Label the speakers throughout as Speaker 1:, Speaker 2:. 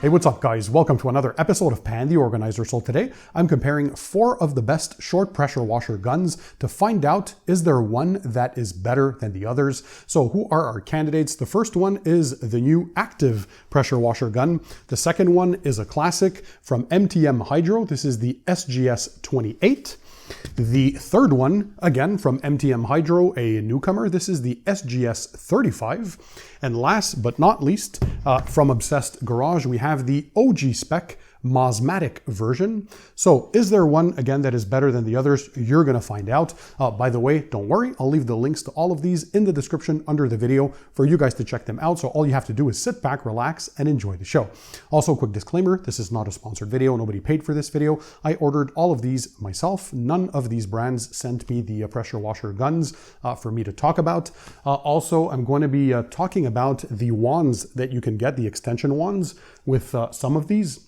Speaker 1: Hey, what's up guys? Welcome to another episode of Pan TheOrganizer. So today I'm comparing 4 of the best short pressure washer guns to find out, is there one that is better than the others? So who are our candidates? The first one is the new active pressure washer gun. The second one is a classic from MTM Hydro. This is the SGS 28. The third one, again from MTM Hydro, a newcomer. This is the SGS 35. And last but not least, from Obsessed Garage, we have the OG spec Mosmatic version. So is there one, again, that is better than the others? You're going to find out. By the way, don't worry, I'll leave the links to all of these in the description under the video for you guys to check them out. So all you have to do is sit back, relax, and enjoy the show. Also, quick disclaimer, this is not a sponsored video. Nobody paid for this video. I ordered all of these myself. None of these brands sent me the pressure washer guns for me to talk about. Also, I'm going to be talking about the wands that you can get, the extension wands with some of these.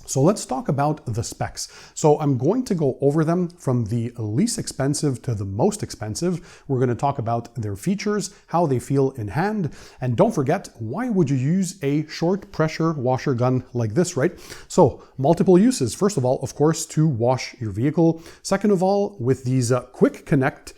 Speaker 1: So let's talk about the specs. So I'm going to go over them from the least expensive to the most expensive. We're going to talk about their features, how they feel in hand, and don't forget, why would you use a short pressure washer gun like this, right? So multiple uses. First of all, of course, to wash your vehicle. Second of all, with these quick connect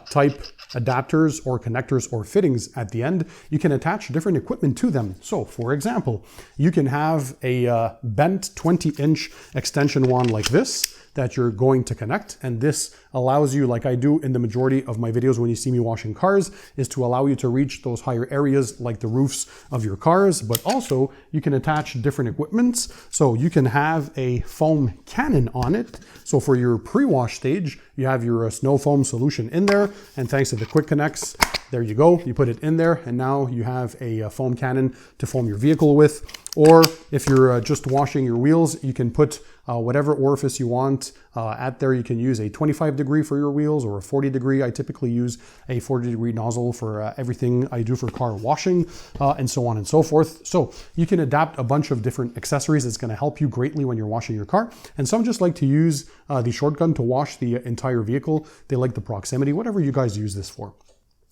Speaker 1: type adapters or connectors or fittings at the end, you can attach different equipment to them. So for example, you can have a bent 20-inch extension wand like this that you're going to connect. And this allows you, like I do in the majority of my videos when you see me washing cars, is to allow you to reach those higher areas like the roofs of your cars, but also you can attach different equipments. So you can have a foam cannon on it. So for your pre-wash stage, you have your snow foam solution in there. And thanks to the quick connects, there you go. You put it in there and now you have a foam cannon to foam your vehicle with. Or if you're just washing your wheels, you can put whatever orifice you want at there. You can use a 25 degree for your wheels or a 40 degree. I typically use a 40 degree nozzle for everything I do for car washing and so on and so forth. So you can adapt a bunch of different accessories. It's going to help you greatly when you're washing your car. And some just like to use the short gun to wash the entire vehicle. They like the proximity, whatever you guys use this for.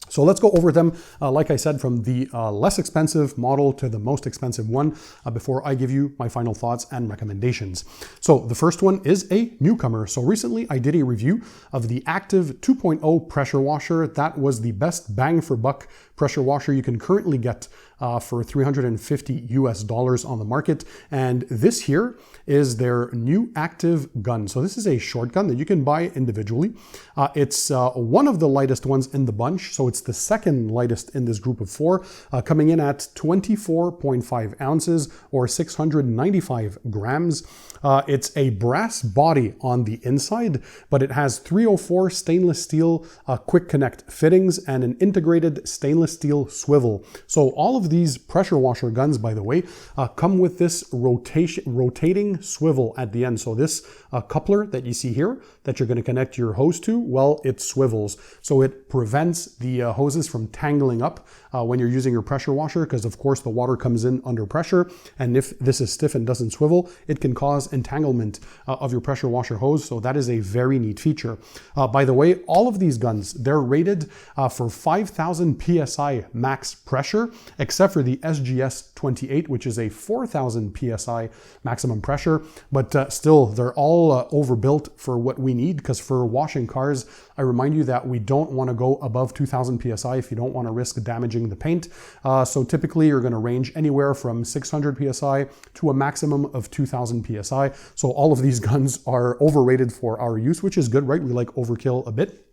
Speaker 1: So let's go over them, like I said, from the less expensive model to the most expensive one before I give you my final thoughts and recommendations. So the first one is a newcomer. So recently I did a review of the Active 2.0 pressure washer. That was the best bang for buck pressure washer you can currently get for $350 US on the market. And this here is their new active gun. So this is a short gun that you can buy individually. It's one of the lightest ones in the bunch. So it's the second lightest in this group of 4, coming in at 24.5 ounces or 695 grams. It's a brass body on the inside, but it has 304 stainless steel quick connect fittings and an integrated stainless steel swivel. So all of these pressure washer guns, by the way, come with this rotating swivel at the end. So this coupler that you see here that you're going to connect your hose to, well, it swivels. So it prevents the hoses from tangling up when you're using your pressure washer, because of course the water comes in under pressure. And if this is stiff and doesn't swivel, it can cause entanglement of your pressure washer hose. So that is a very neat feature. By the way, all of these guns, they're rated for 5,000 PSI max pressure, except for the SGS 28, which is a 4,000 PSI maximum pressure. But still, they're all overbuilt for what we need, because for washing cars, I remind you that we don't want to go above 2,000 PSI if you don't want to risk damaging the paint. So typically you're going to range anywhere from 600 PSI to a maximum of 2,000 PSI. So all of these guns are overrated for our use, which is good, right? We like overkill a bit.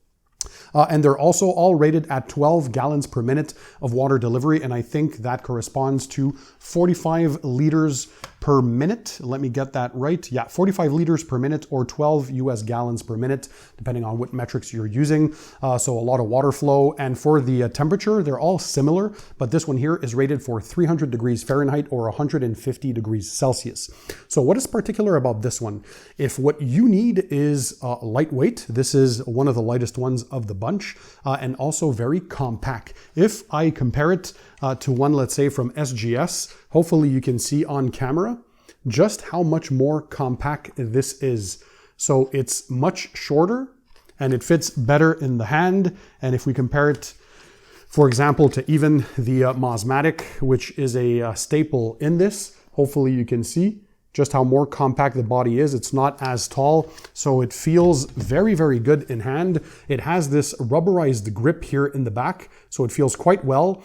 Speaker 1: And they're also all rated at 12 gallons per minute of water delivery. And I think that corresponds to 45 liters per minute. Let me get that right. Yeah, 45 liters per minute or 12 US gallons per minute, depending on what metrics you're using. So a lot of water flow. And for the temperature, they're all similar, but this one here is rated for 300 degrees Fahrenheit or 150 degrees Celsius. So what is particular about this one? If what you need is lightweight, this is one of the lightest ones of the bunch, and also very compact. If I compare it to one, let's say from SGS, hopefully you can see on camera just how much more compact this is. So it's much shorter and it fits better in the hand. And if we compare it, for example, to even the Mosmatic, which is a staple in this, Hopefully you can see just how more compact the body is. It's not as tall, so it feels very, very good in hand. It has this rubberized grip here in the back, so it feels quite well.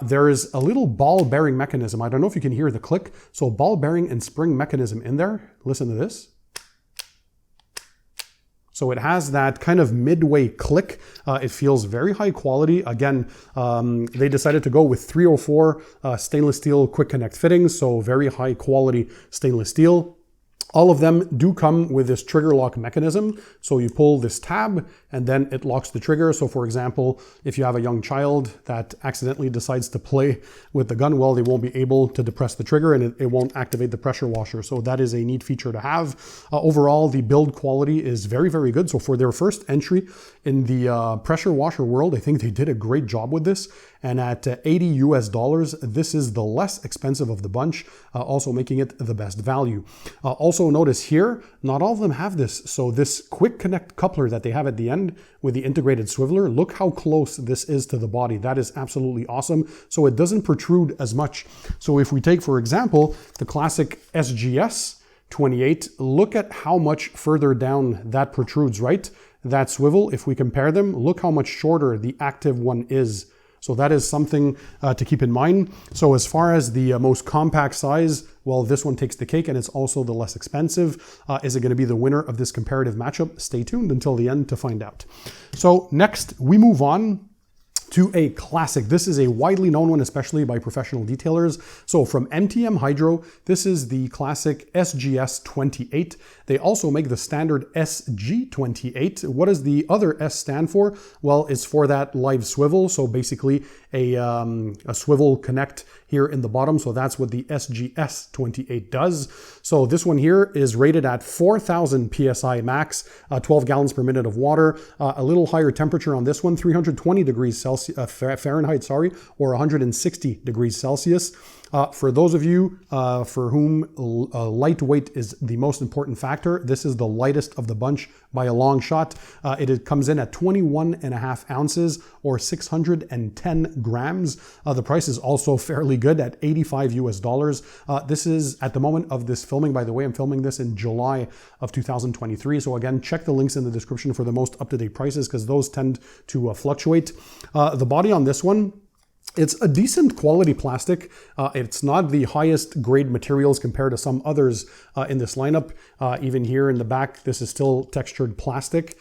Speaker 1: There is a little ball bearing mechanism. I don't know if you can hear the click. So ball bearing and spring mechanism in there. Listen to this. So it has that kind of midway click. It feels very high quality. Again, they decided to go with 304 stainless steel quick connect fittings, so very high quality stainless steel. All of them do come with this trigger lock mechanism. So you pull this tab and then it locks the trigger. So for example, if you have a young child that accidentally decides to play with the gun, well, they won't be able to depress the trigger and it won't activate the pressure washer. So that is a neat feature to have. Overall, the build quality is very, very good. So for their first entry in the pressure washer world, I think they did a great job with this. And at $80 US, this is the less expensive of the bunch, also making it the best value. Also notice here, not all of them have this. So this quick connect coupler that they have at the end with the integrated swiveler, look how close this is to the body. That is absolutely awesome. So it doesn't protrude as much. So if we take, for example, the classic SGS 28, look at how much further down that protrudes, right? That swivel, if we compare them, look how much shorter the active one is. So that is something to keep in mind. So as far as the most compact size, well, this one takes the cake and it's also the less expensive. Is it going to be the winner of this comparative matchup? Stay tuned until the end to find out. So next we move on to a classic. This is a widely known one, especially by professional detailers. So from MTM Hydro, this is the classic SGS 28. They also make the standard SG 28. What does the other S stand for? Well, it's for that live swivel. So basically a swivel connect here in the bottom. So that's what the SGS 28 does. So this one here is rated at 4,000 PSI max, 12 gallons per minute of water, a little higher temperature on this one, 320 degrees Celsius, Fahrenheit, or 160 degrees Celsius. For those of you for whom lightweight is the most important factor, this is the lightest of the bunch by a long shot. It comes in at 21.5 ounces or 610 grams. The price is also fairly good at $85 US. This is at the moment of this filming, by the way, I'm filming this in July of 2023. So again, check the links in the description for the most up-to-date prices because those tend to fluctuate. The body on this one, it's a decent quality plastic. It's not the highest grade materials compared to some others in this lineup. Even here in the back, this is still textured plastic.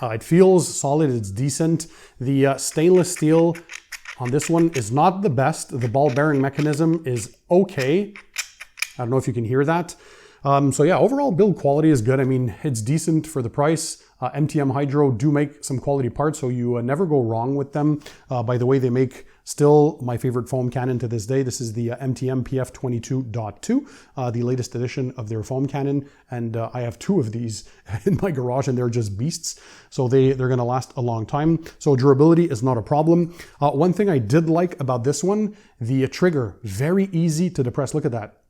Speaker 1: It feels solid, it's decent. The stainless steel on this one is not the best. The ball bearing mechanism is okay. I don't know if you can hear that. So yeah, overall build quality is good. I mean, it's decent for the price. MTM Hydro do make some quality parts, so you never go wrong with them. By the way, they make still my favorite foam cannon to this day. This is the MTM PF22.2, the latest edition of their foam cannon. And I have two of these in my garage and they're just beasts. So they're gonna last a long time. So durability is not a problem. One thing I did like about this one, the trigger, very easy to depress. Look at that.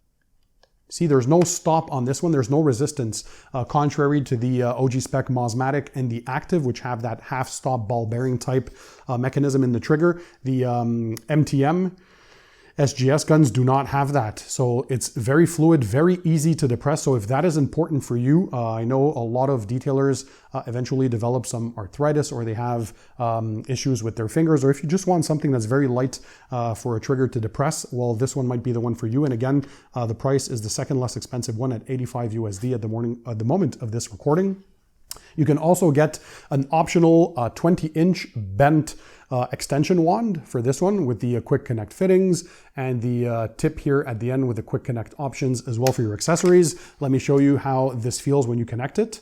Speaker 1: See, there's no stop on this one. There's no resistance, contrary to the OG spec Mosmatic and the Active, which have that half stop ball bearing type mechanism in the trigger. The MTM SGS guns do not have that. So it's very fluid, very easy to depress. So if that is important for you, I know a lot of detailers eventually develop some arthritis or they have issues with their fingers, or if you just want something that's very light for a trigger to depress, well, this one might be the one for you. And again, the price is the second less expensive one at $85 USD at the moment of this recording. You can also get an optional 20-inch bent extension wand for this one with the quick connect fittings and the tip here at the end with the quick connect options as well for your accessories. Let me show you how this feels when you connect it.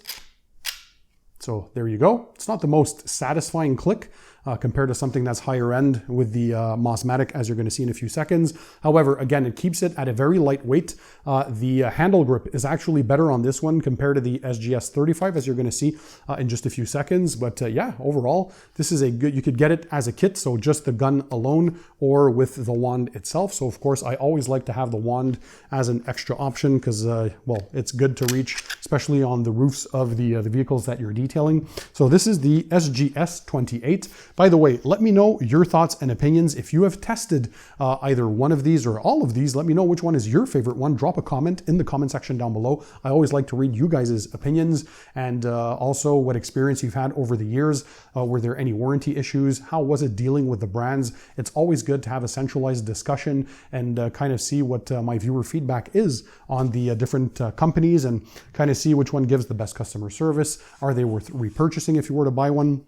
Speaker 1: So there you go. It's not the most satisfying click compared to something that's higher end with the Mosmatic, as you're going to see in a few seconds. However, again, it keeps it at a very light weight. The handle grip is actually better on this one compared to the SGS 35, as you're going to see in just a few seconds. But yeah, overall, this is a good, you could get it as a kit, so just the gun alone or with the wand itself. So of course, I always like to have the wand as an extra option because, well, it's good to reach, especially on the roofs of the vehicles that you're detailing. So this is the SGS 28. By the way, let me know your thoughts and opinions. If you have tested either one of these or all of these, let me know which one is your favorite one. Drop a comment in the comment section down below. I always like to read you guys' opinions and also what experience you've had over the years. Were there any warranty issues? How was it dealing with the brands? It's always good to have a centralized discussion and kind of see what my viewer feedback is on the different companies and kind of see which one gives the best customer service. Are they worth repurchasing if you were to buy one?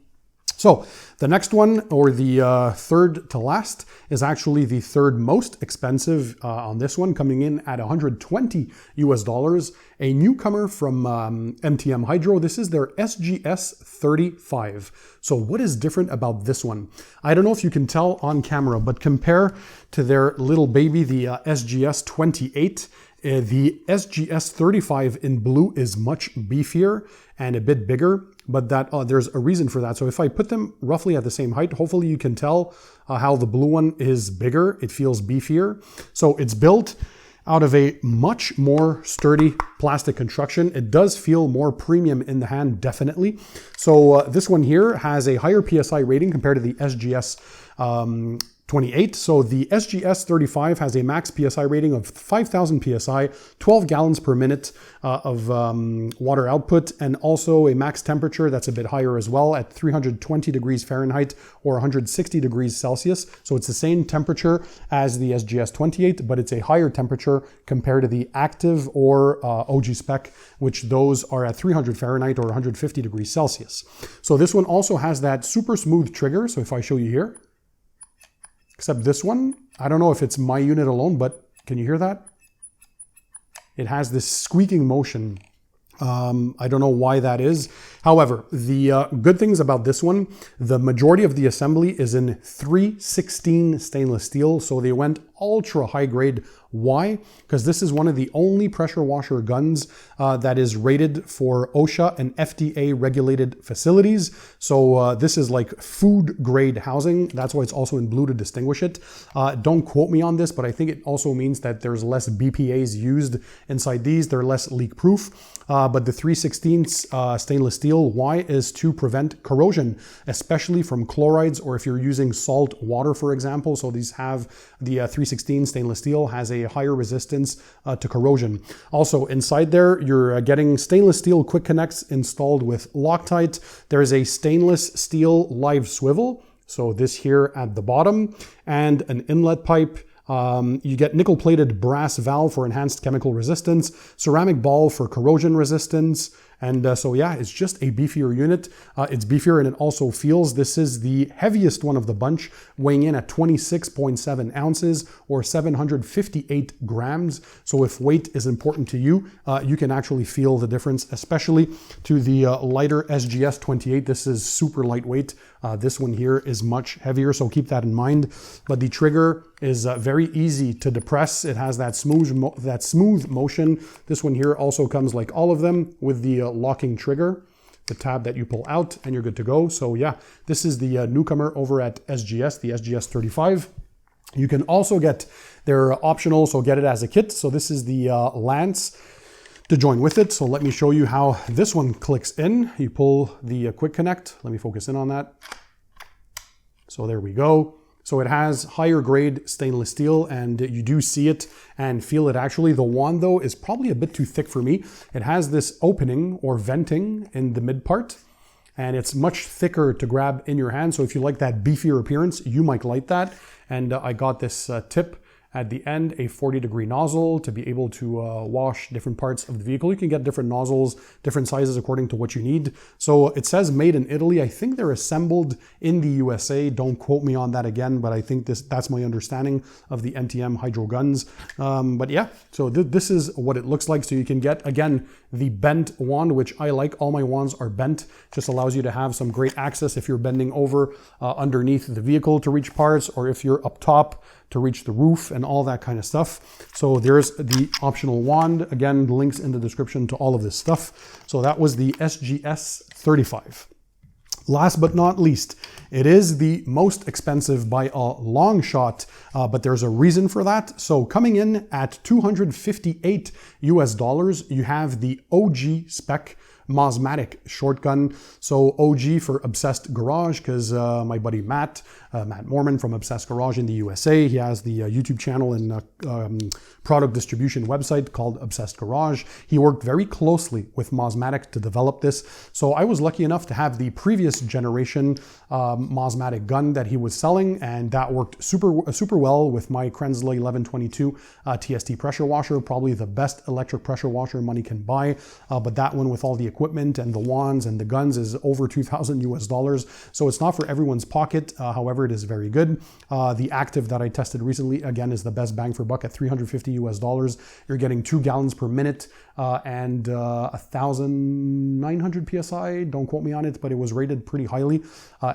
Speaker 1: So the next one, or the third to last, is actually the third most expensive on this one, coming in at $120 US. A newcomer from MTM Hydro. This is their SGS 35. So what is different about this one? I don't know if you can tell on camera, but compare to their little baby, the SGS 28. The SGS 35 in blue is much beefier and a bit bigger, but that there's a reason for that. So if I put them roughly at the same height, hopefully you can tell how the blue one is bigger. It feels beefier. So it's built out of a much more sturdy plastic construction. It does feel more premium in the hand, definitely. So this one here has a higher PSI rating compared to the SGS 28. So the SGS 35 has a max PSI rating of 5,000 PSI, 12 gallons per minute of water output, and also a max temperature that's a bit higher as well at 320 degrees Fahrenheit or 160 degrees Celsius. So it's the same temperature as the SGS 28, but it's a higher temperature compared to the active or OG spec, which those are at 300 Fahrenheit or 150 degrees Celsius. So this one also has that super smooth trigger. So if I show you here, except this one, I don't know if it's my unit alone, but can you hear that? It has this squeaking motion. I don't know why that is. However, the good things about this one, the majority of the assembly is in 316 stainless steel. So they went ultra high grade. Why? Because this is one of the only pressure washer guns that is rated for OSHA and FDA regulated facilities. So this is like food grade housing. That's why it's also in blue to distinguish it. Don't quote me on this, but I think it also means that there's less BPAs used inside these. They're less leak proof. But the 316 stainless steel, why, is to prevent corrosion, especially from chlorides or if you're using salt water, for example. So these have the 316 stainless steel has a higher resistance to corrosion. Also inside there, you're getting stainless steel quick connects installed with Loctite. There's a stainless steel live swivel. So this here at the bottom, and an inlet pipe. You get nickel-plated brass valve for enhanced chemical resistance, ceramic ball for corrosion resistance, and so yeah, it's just a beefier unit. It's beefier and it also feels, this is the heaviest one of the bunch, weighing in at 26.7 ounces or 758 grams. So if weight is important to you, you can actually feel the difference, especially to the lighter SGS 28. This is super lightweight. This one here is much heavier, so keep that in mind. But the trigger is very easy to depress. It has that smooth motion. This one here also comes, like all of them, with the locking trigger, the tab that you pull out, and you're good to go. So yeah, this is the newcomer over at SGS, the SGS 35. You can also get their optional, so get it as a kit. So this is the lance to join with it. So let me show you how this one clicks in. You pull the quick connect. Let me focus in on that. So there we go. So it has higher grade stainless steel, and you do see it and feel it actually. The wand though is probably a bit too thick for me. It has this opening or venting in the mid part, and it's much thicker to grab in your hand. So if you like that beefier appearance, you might like that. And I got this tip at the end, a 40-degree nozzle to be able to wash different parts of the vehicle. You can get different nozzles, different sizes according to what you need. So it says made in Italy. I think they're assembled in the USA. Don't quote me on that again, but I think that's my understanding of the MTM Hydro guns. But yeah, so this is what it looks like. So you can get, again, the bent wand, which I like. All my wands are bent. Just allows you to have some great access if you're bending over underneath the vehicle to reach parts, or if you're up top to reach the roof and all that kind of stuff. So there's the optional wand. Again, links in the description to all of this stuff. So that was the SGS 35. Last but not least, it is the most expensive by a long shot, but there's a reason for that. So coming in at $258 US, you have the OG spec Mosmatic short gun. So OG for Obsessed Garage, because my buddy Matt Mormon from Obsessed Garage in the USA, he has the YouTube channel and product distribution website called Obsessed Garage. He worked very closely with Mosmatic to develop this. So I was lucky enough to have the previous generation Mosmatic gun that he was selling, and that worked super well with my Krenzle 1122 TST pressure washer, probably the best electric pressure washer money can buy. But that one with all the equipment and the wands and the guns is over $2,000 US. So it's not for everyone's pocket. However, it is very good. The active that I tested recently, again, is the best bang for buck at $350 US. You're getting 2 gallons per minute and 1,900 PSI. Don't quote me on it, but it was rated pretty highly.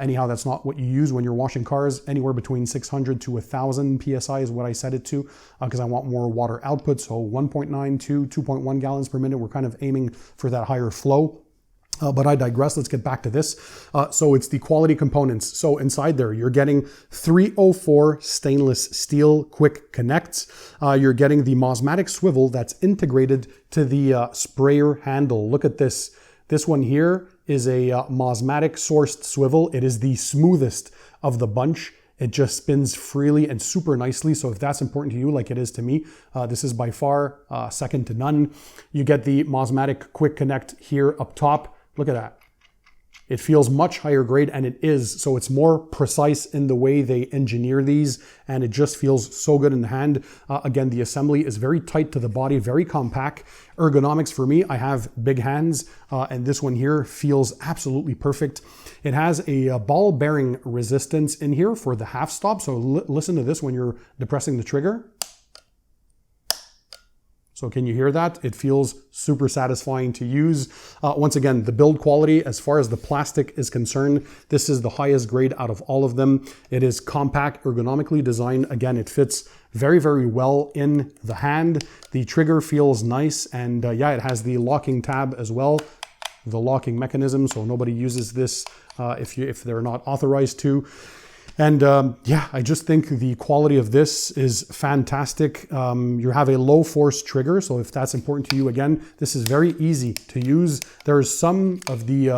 Speaker 1: Anyhow, that's not what you use when you're washing cars. Anywhere between 600 to 1,000 PSI is what I set it to, because I want more water output. So 1.9 to 2.1 gallons per minute. We're kind of aiming for that higher flow. But I digress. Let's get back to this. So it's the quality components. So inside there, you're getting 304 stainless steel quick connects. You're getting the Mosmatic swivel that's integrated to the sprayer handle. Look at this. This one here is a Mosmatic sourced swivel. It is the smoothest of the bunch. It just spins freely and super nicely. So if that's important to you, like it is to me, this is by far second to none. You get the Mosmatic quick connect here up top. Look at that. It feels much higher grade, and it is. So it's more precise in the way they engineer these, and it just feels so good in the hand. Again, the assembly is very tight to the body, very compact. Ergonomics for me, I have big hands, and this one here feels absolutely perfect. It has a ball bearing resistance in here for the half stop. So listen to this when you're depressing the trigger. So can you hear that? It feels super satisfying to use. Once again, the build quality, as far as the plastic is concerned, this is the highest grade out of all of them. It is compact, ergonomically designed. Again, it fits very, very well in the hand. The trigger feels nice, and yeah, it has the locking tab as well, the locking mechanism, so nobody uses this if they're not authorized to. And yeah, I just think the quality of this is fantastic. You have a low force trigger, so if that's important to you, again, this is very easy to use. There's some of the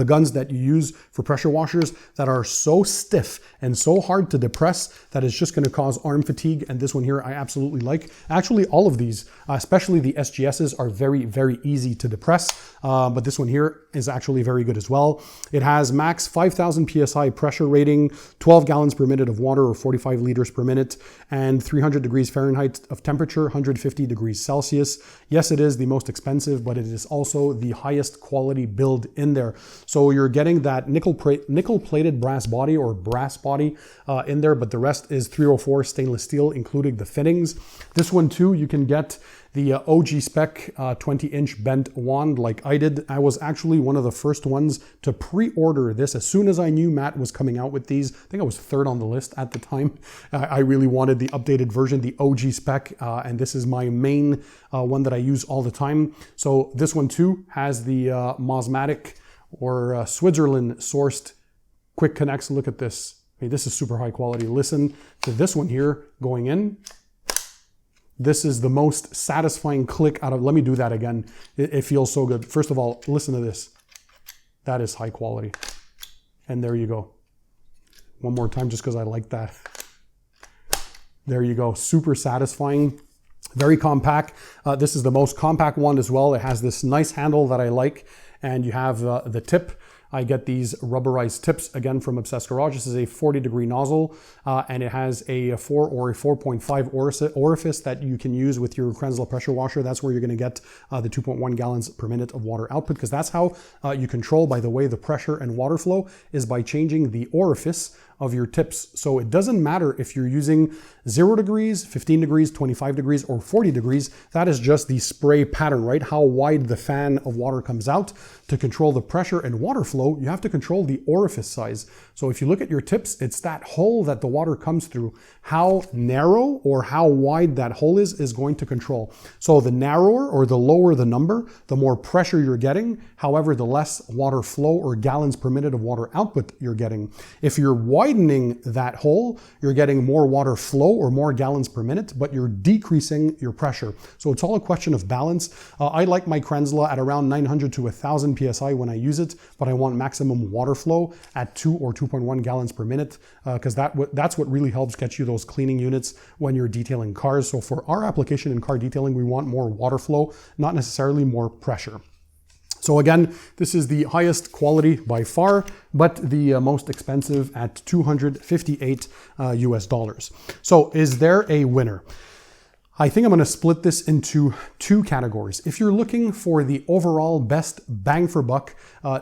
Speaker 1: guns that you use for pressure washers that are so stiff and so hard to depress that it's just going to cause arm fatigue, and this one here I absolutely like. Actually, all of these, especially the SGSs, are very, very easy to depress, but this one here is actually very good as well. It has max 5,000 PSI pressure rating, 12 gallons per minute of water, or 45 liters per minute, and 300 degrees Fahrenheit of temperature, 150 degrees Celsius. Yes, it is the most expensive, but it is also the highest quality build in there. So you're getting that nickel-plated brass body, or brass body in there, but the rest is 304 stainless steel, including the fittings. This one too, you can get the OG spec 20-inch bent wand like I did. I was actually one of the first ones to pre-order this as soon as I knew Matt was coming out with these. I think I was third on the list at the time. I really wanted the updated version, the OG spec, and this is my main one that I use all the time. So this one too has the Mosmatic or Switzerland sourced quick connects. Look at this. I mean, this is super high quality. Listen to this one here going in. This is the most satisfying click out of, let me do that again. It feels so good. First of all, listen to this. That is high quality. And there you go. One more time, just because I like that. There you go. Super satisfying. Very compact. This is the most compact one as well. It has this nice handle that I like. And you have the tip. I get these rubberized tips, again, from Obsessed Garage. This is a 40-degree nozzle, and it has a 4 or a 4.5 orifice that you can use with your Krenzle pressure washer. That's where you're gonna get the 2.1 gallons per minute of water output, because that's how you control, by the way, the pressure and water flow, is by changing the orifice of your tips. So it doesn't matter if you're using 0 degrees, 15 degrees, 25 degrees, or 40 degrees. That is just the spray pattern, right? How wide the fan of water comes out. To control the pressure and water flow, you have to control the orifice size. So if you look at your tips, it's that hole that the water comes through. How narrow or how wide that hole is going to control. So the narrower or the lower the number, the more pressure you're getting. However, the less water flow or gallons per minute of water output you're getting. If you're wider widening that hole, you're getting more water flow or more gallons per minute, but you're decreasing your pressure. So it's all a question of balance. I like my Krenzla at around 900 to 1000 PSI when I use it, but I want maximum water flow at 2 or 2.1 gallons per minute, because that's what really helps get you those cleaning units when you're detailing cars. So for our application in car detailing, we want more water flow, not necessarily more pressure. So again, this is the highest quality by far, but the most expensive at $258 US. So is there a winner? I think I'm going to split this into two categories. If you're looking for the overall best bang for buck,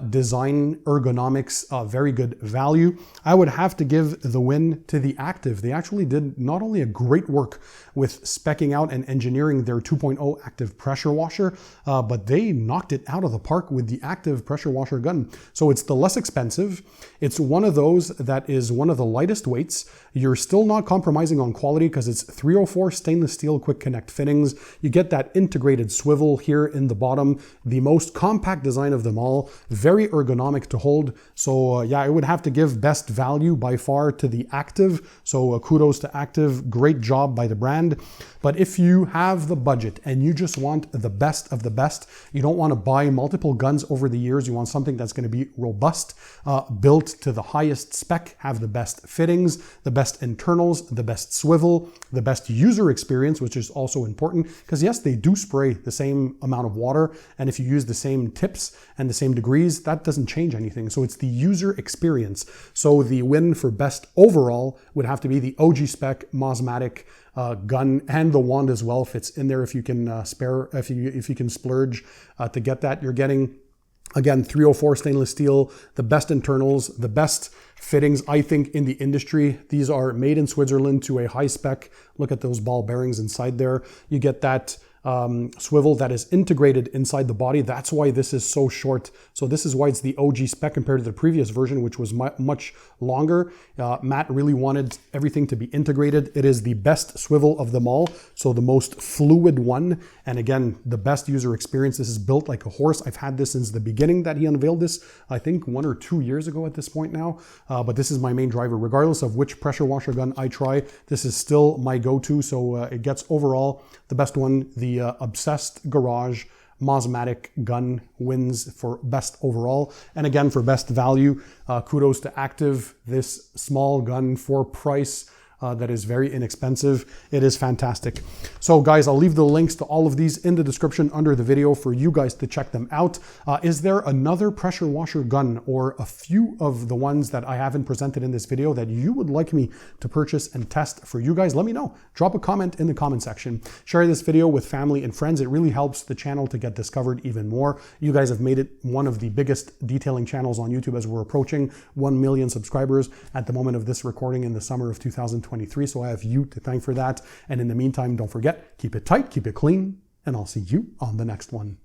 Speaker 1: design, ergonomics, very good value, I would have to give the win to the Active. They actually did not only a great work with speccing out and engineering their 2.0 active pressure washer, but they knocked it out of the park with the Active pressure washer gun. So it's the less expensive. It's one of those that is one of the lightest weights. You're still not compromising on quality because it's 304 stainless steel quick connect fittings. You get that integrated swivel here in the bottom, the most compact design of them all, very ergonomic to hold. So yeah, I would have to give best value by far to the Active. So kudos to Active, great job by the brand. But if you have the budget and you just want the best of the best, you don't want to buy multiple guns over the years, you want something that's going to be robust, built to the highest spec, have the best fittings, the best internals, the best swivel, the best user experience, which is also important because yes, they do spray the same amount of water, and if you use the same tips and the same degrees, that doesn't change anything. So it's the user experience. So the win for best overall would have to be the OG spec Mosmatic gun, and the wand as well fits in there if you can spare, if you can splurge to get that. You're getting, again, 304 stainless steel, the best internals, the best fittings, I think, in the industry. These are made in Switzerland to a high spec. Look at those ball bearings inside there. You get that swivel that is integrated inside the body. That's why this is so short. So this is why it's the OG spec compared to the previous version, which was much longer. Matt really wanted everything to be integrated. It is the best swivel of them all. So the most fluid one. And again, the best user experience. This is built like a horse. I've had this since the beginning that he unveiled this, I think 1 or 2 years ago at this point now. But this is my main driver. Regardless of which pressure washer gun I try, this is still my go-to. So it gets overall the best one. The Obsessed Garage Mosmatic gun wins for best overall. And again, for best value, kudos to Active. This small gun for price that is very inexpensive. It is fantastic. So guys, I'll leave the links to all of these in the description under the video for you guys to check them out. Is there another pressure washer gun or a few of the ones that I haven't presented in this video that you would like me to purchase and test for you guys? Let me know. Drop a comment in the comment section. Share this video with family and friends. It really helps the channel to get discovered even more. You guys have made it one of the biggest detailing channels on YouTube as we're approaching 1 million subscribers at the moment of this recording in the summer of 2023. So I have you to thank for that. And in the meantime, don't forget, keep it tight, keep it clean, and I'll see you on the next one.